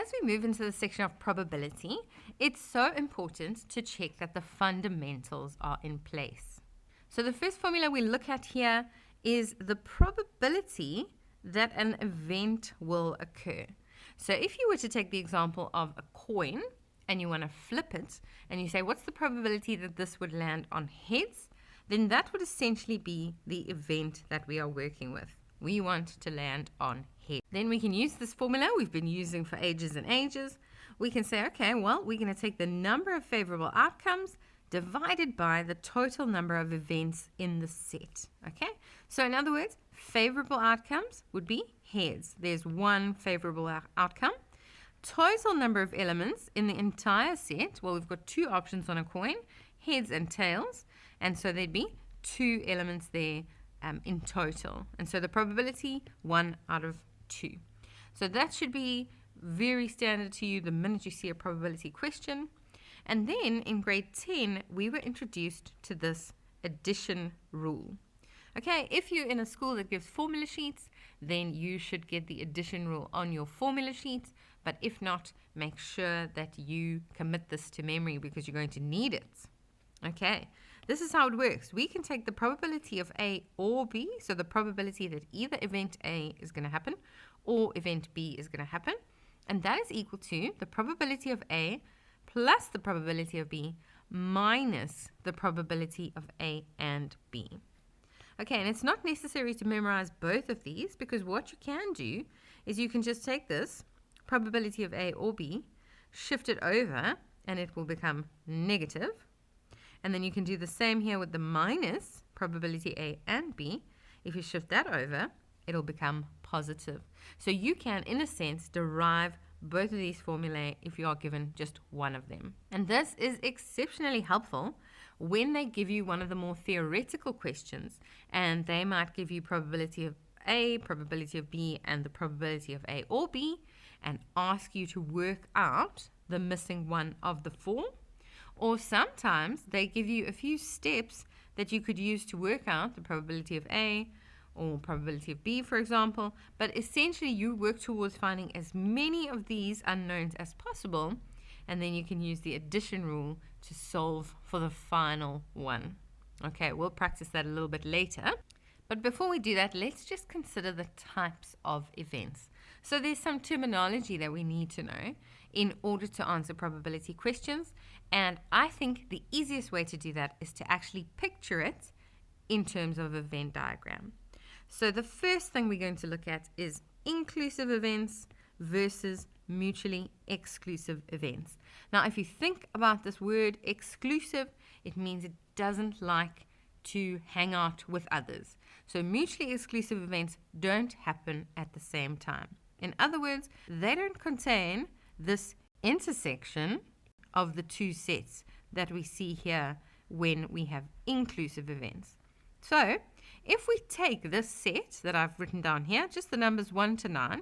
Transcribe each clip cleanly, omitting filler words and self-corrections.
as we move into the section of probability, it's so important to check that the fundamentals are in place. So the first formula we look at here is the probability that an event will occur. So if you were to take the example of a coin and you want to flip it and you say, what's the probability that this would land on heads? Then that would essentially be the event that we are working with. We want to land on heads. Then we can use this formula we've been using for ages and ages. We can say, okay, well, we're going to take the number of favorable outcomes divided by the total number of events in the set. Okay, so in other words, favorable outcomes would be heads. There's one favorable outcome. Total number of elements in the entire set, well, we've got two options on a coin, heads and tails, and so there'd be 2 elements there in total. And so the probability, 1 out of 2. So that should be very standard to you the minute you see a probability question. And then in grade 10, we were introduced to this addition rule. Okay, if you're in a school that gives formula sheets, then you should get the addition rule on your formula sheets. But if not, make sure that you commit this to memory because you're going to need it. Okay, this is how it works. We can take the probability of A or B, so the probability that either event A is going to happen or event B is going to happen, and that is equal to the probability of A plus the probability of B minus the probability of A and B. Okay, and it's not necessary to memorize both of these because what you can do is you can just take this probability of A or B, shift it over, and it will become negative. And then you can do the same here with the minus probability A and B. If you shift that over, it'll become positive. So you can, in a sense, derive both of these formulae if you are given just one of them. And this is exceptionally helpful when they give you one of the more theoretical questions, and they might give you probability of A, probability of B, and the probability of A or B, and ask you to work out the missing one of the 4. Or sometimes they give you a few steps that you could use to work out the probability of A or probability of B, for example. But essentially, you work towards finding as many of these unknowns as possible, and then you can use the addition rule to solve for the final one. Okay, we'll practice that a little bit later. But before we do that, let's just consider the types of events. So there's some terminology that we need to know in order to answer probability questions. And I think the easiest way to do that is to actually picture it in terms of a Venn diagram. So the first thing we're going to look at is inclusive events versus mutually exclusive events. Now, if you think about this word exclusive, it means it doesn't like to hang out with others. So mutually exclusive events don't happen at the same time. In other words, they don't contain this intersection of the two sets that we see here when we have inclusive events. So if we take this set that I've written down here, just the numbers 1 to 9,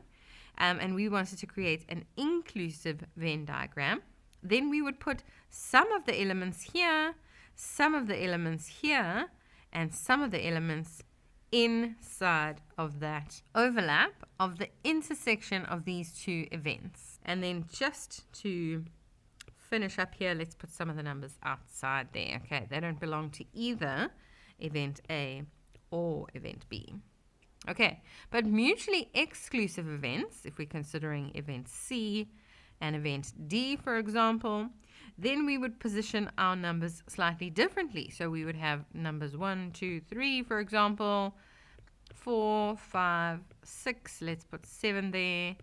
and we wanted to create an inclusive Venn diagram, then we would put some of the elements here, some of the elements here, and some of the elements inside of that overlap of the intersection of these two events. And then just to finish up here, let's put some of the numbers outside there. Okay, they don't belong to either event A or event B. Okay, but mutually exclusive events, if we're considering event C and event D, for example, then we would position our numbers slightly differently. So we would have numbers 1, 2, 3, for example, 4, 5, 6, let's put 7 there,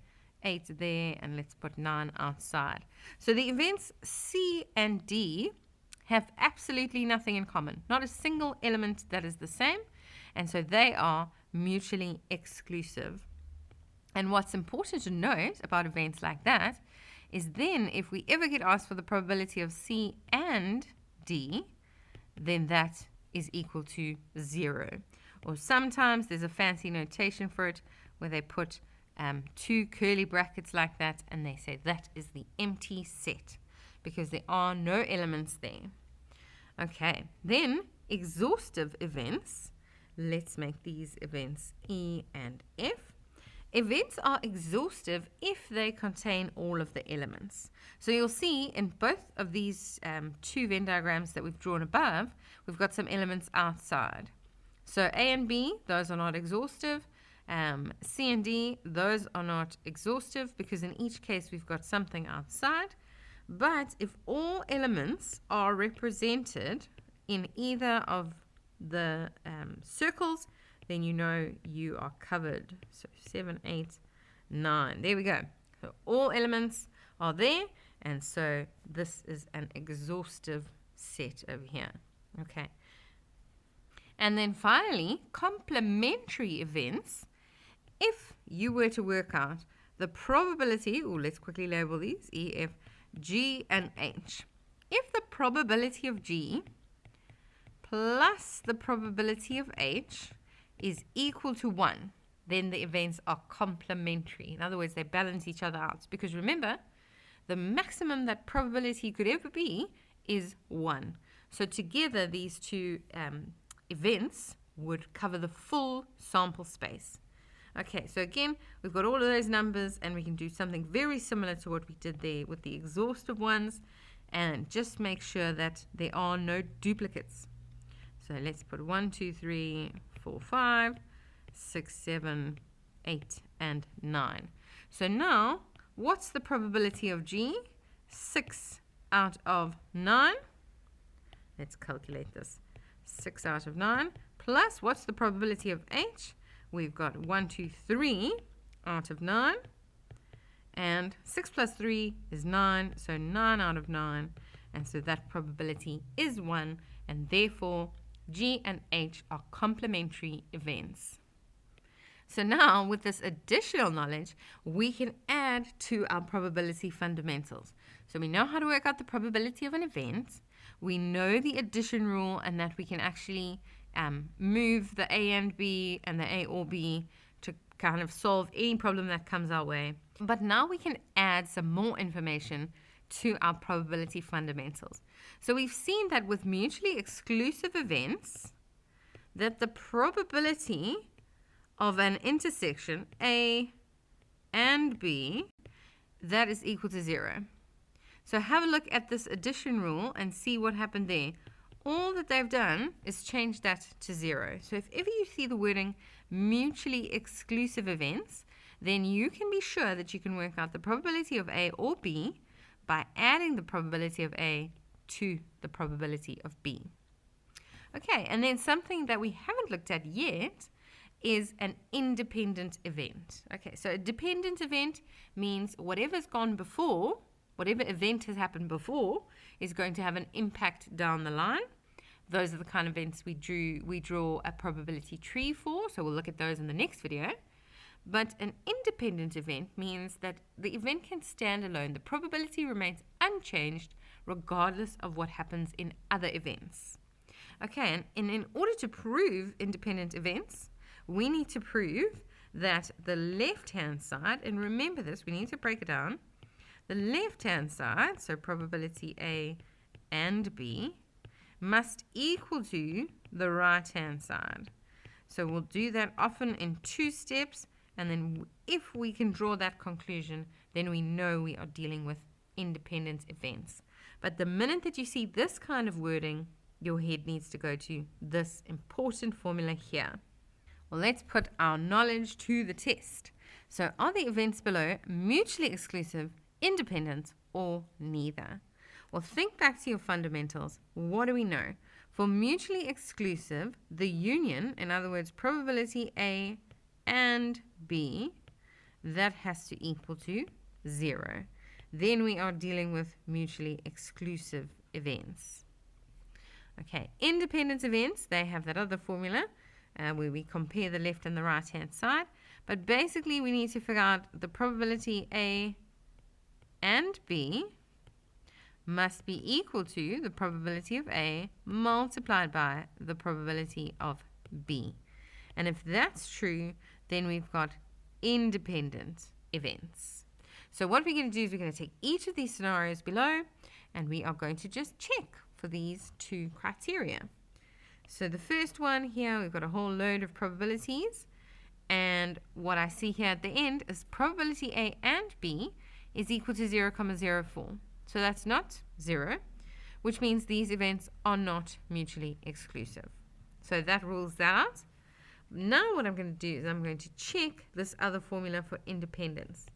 8 there, and let's put 9 outside. So the events C and D have absolutely nothing in common, not a single element that is the same, and so they are mutually exclusive. And what's important to note about events like that is then if we ever get asked for the probability of C and D, then that is equal to 0. Or sometimes there's a fancy notation for it where they put 2 curly brackets like that, and they say that is the empty set because there are no elements there. Okay, then exhaustive events. Let's make these events E and F. Events are exhaustive if they contain all of the elements. So you'll see in both of these two Venn diagrams that we've drawn above, we've got some elements outside. So A and B, those are not exhaustive. C and D, those are not exhaustive because in each case we've got something outside. But if all elements are represented in either of the circles, then you know you are covered. So 7, 8, 9. There we go. So all elements are there, and so this is an exhaustive set over here. Okay. And then finally, complementary events. If you were to work out the probability, or let's quickly label these, E, F, G, and H. If the probability of G plus the probability of H is equal to 1, then the events are complementary. In other words, they balance each other out. Because remember, the maximum that probability could ever be is 1. So together, these two events would cover the full sample space. Okay, so again, we've got all of those numbers, and we can do something very similar to what we did there with the exhaustive ones, and just make sure that there are no duplicates. So let's put 1, 2, 3, 4, 5, 6, 7, 8, and 9. So now, what's the probability of G? 6 out of 9. Let's calculate this. 6 out of 9. Plus, what's the probability of H? We've got 1, 2, 3 out of 9. And 6 plus 3 is 9, so 9 out of 9. And so that probability is 1, and therefore G and H are complementary events. So now, with this additional knowledge, we can add to our probability fundamentals. So we know how to work out the probability of an event. We know the addition rule, and that we can actually move the A and B and the A or B to kind of solve any problem that comes our way. But now we can add some more information to our probability fundamentals. So we've seen that with mutually exclusive events, that the probability of an intersection A and B, that is equal to 0. So have a look at this addition rule and see what happened there. All that they've done is change that to 0. So if ever you see the wording mutually exclusive events, then you can be sure that you can work out the probability of A or B by adding the probability of A to the probability of B. Okay, and then something that we haven't looked at yet is an independent event. Okay, so a dependent event means whatever's gone before, whatever event has happened before, is going to have an impact down the line. Those are the kind of events we draw a probability tree for, so we'll look at those in the next video. But an independent event means that the event can stand alone. The probability remains unchanged regardless of what happens in other events. Okay, and in order to prove independent events, we need to prove that the left-hand side, and remember this, we need to break it down, the left-hand side, so probability A and B, must equal to the right-hand side. So we'll do that often in 2 steps, and then if we can draw that conclusion, then we know we are dealing with independent events. But the minute that you see this kind of wording, your head needs to go to this important formula here. Well, let's put our knowledge to the test. So are the events below mutually exclusive, independent, or neither? Well, think back to your fundamentals. What do we know? For mutually exclusive, the union, in other words, probability A and B, that has to equal to 0. Then we are dealing with mutually exclusive events. Okay, independent events, they have that other formula where we compare the left and the right hand side. But basically we need to figure out the probability A and B must be equal to the probability of A multiplied by the probability of B. And if that's true, then we've got independent events. So what we're going to do is we're going to take each of these scenarios below, and we are going to just check for these 2 criteria. So the first one here, we've got a whole load of probabilities, And what I see here at the end is probability A and B is equal to 0,04. So that's not 0, which means these events are not mutually exclusive. So that rules that out. Now what I'm going to do is I'm going to check this other formula for independence.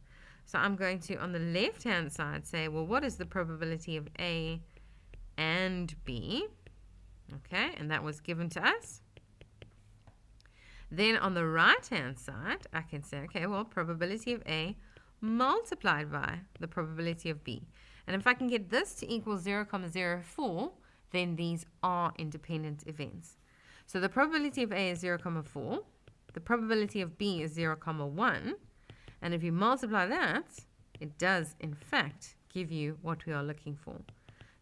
So I'm going to, on the left-hand side, say, well, what is the probability of A and B? Okay, and that was given to us. Then on the right-hand side, I can say, okay, well, probability of A multiplied by the probability of B. And if I can get this to equal 0,04, then these are independent events. So the probability of A is 0,4. The probability of B is 0,1. And if you multiply that, it does, in fact, give you what we are looking for.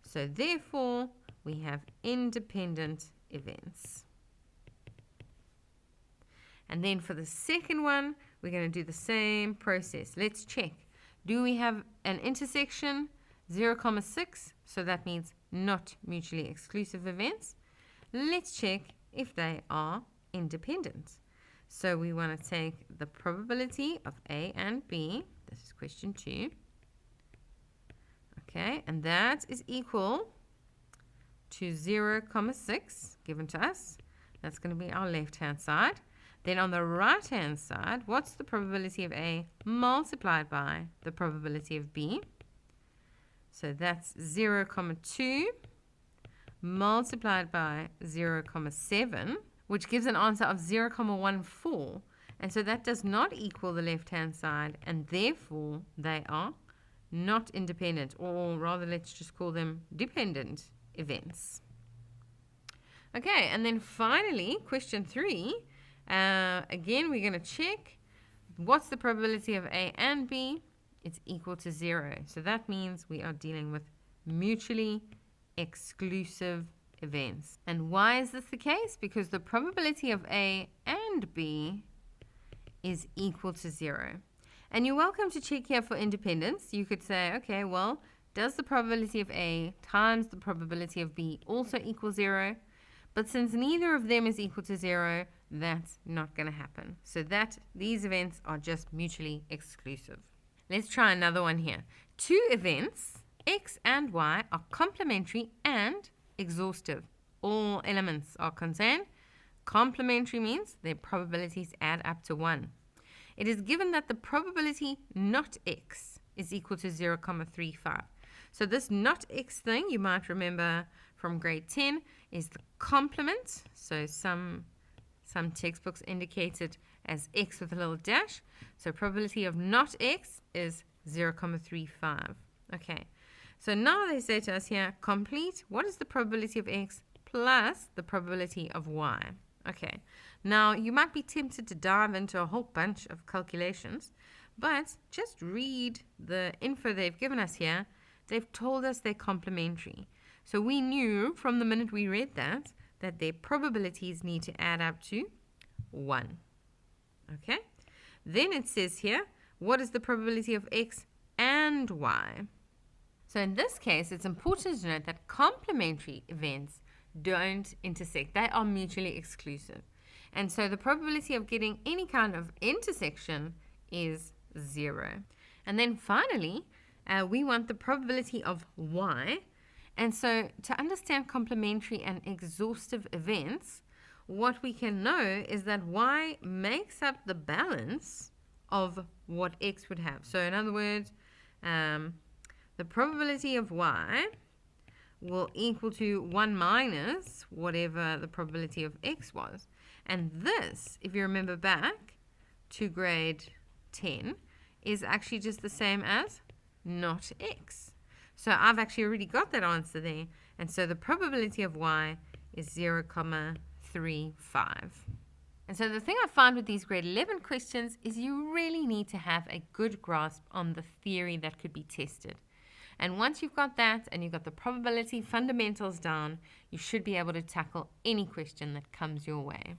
So therefore, we have independent events. And then for the second one, we're going to do the same process. Let's check. Do we have an intersection? 0,6. So that means not mutually exclusive events. Let's check if they are independent. So we want to take the probability of A and B. This is question 2. Okay, and that is equal to 0,6 given to us. That's going to be our left-hand side. Then on the right-hand side, what's the probability of A multiplied by the probability of B? So that's 0,2 multiplied by 0,7, which gives an answer of 0,14. And so that does not equal the left-hand side, and therefore they are not independent, or rather let's just call them dependent events. Okay, and then finally, question 3. Again, we're going to check what's the probability of A and B. It's equal to 0. So that means we are dealing with mutually exclusive events. And why is this the case? Because the probability of A and B is equal to 0. And you're welcome to check here for independence. You could say, okay, well, does the probability of A times the probability of B also equal 0? But since neither of them is equal to 0, that's not going to happen. So that these events are just mutually exclusive. Let's try another one here. 2 events, X and Y, are complementary and exhaustive. All elements are concerned. Complementary means their probabilities add up to 1. It is given that the probability not X is equal to 0,35. So this not X thing, you might remember from grade 10, is the complement. So some textbooks indicate it as X with a little dash. So probability of not X is 0,35. Okay. So now they say to us here, complete, what is the probability of X plus the probability of Y? Okay. Now, you might be tempted to dive into a whole bunch of calculations, but just read the info they've given us here. They've told us they're complementary. So we knew from the minute we read that their probabilities need to add up to 1. Okay? Then it says here, what is the probability of X and Y? So in this case, it's important to note that complementary events don't intersect. They are mutually exclusive. And so the probability of getting any kind of intersection is 0. And then finally, we want the probability of Y. And so to understand complementary and exhaustive events, what we can know is that Y makes up the balance of what X would have. So in other words, the probability of Y will equal to 1 minus whatever the probability of X was. And this, if you remember back to grade 10, is actually just the same as not X. So I've actually already got that answer there. And so the probability of Y is 0,35. And so the thing I found with these grade 11 questions is you really need to have a good grasp on the theory that could be tested. And once you've got that and you've got the probability fundamentals down, you should be able to tackle any question that comes your way.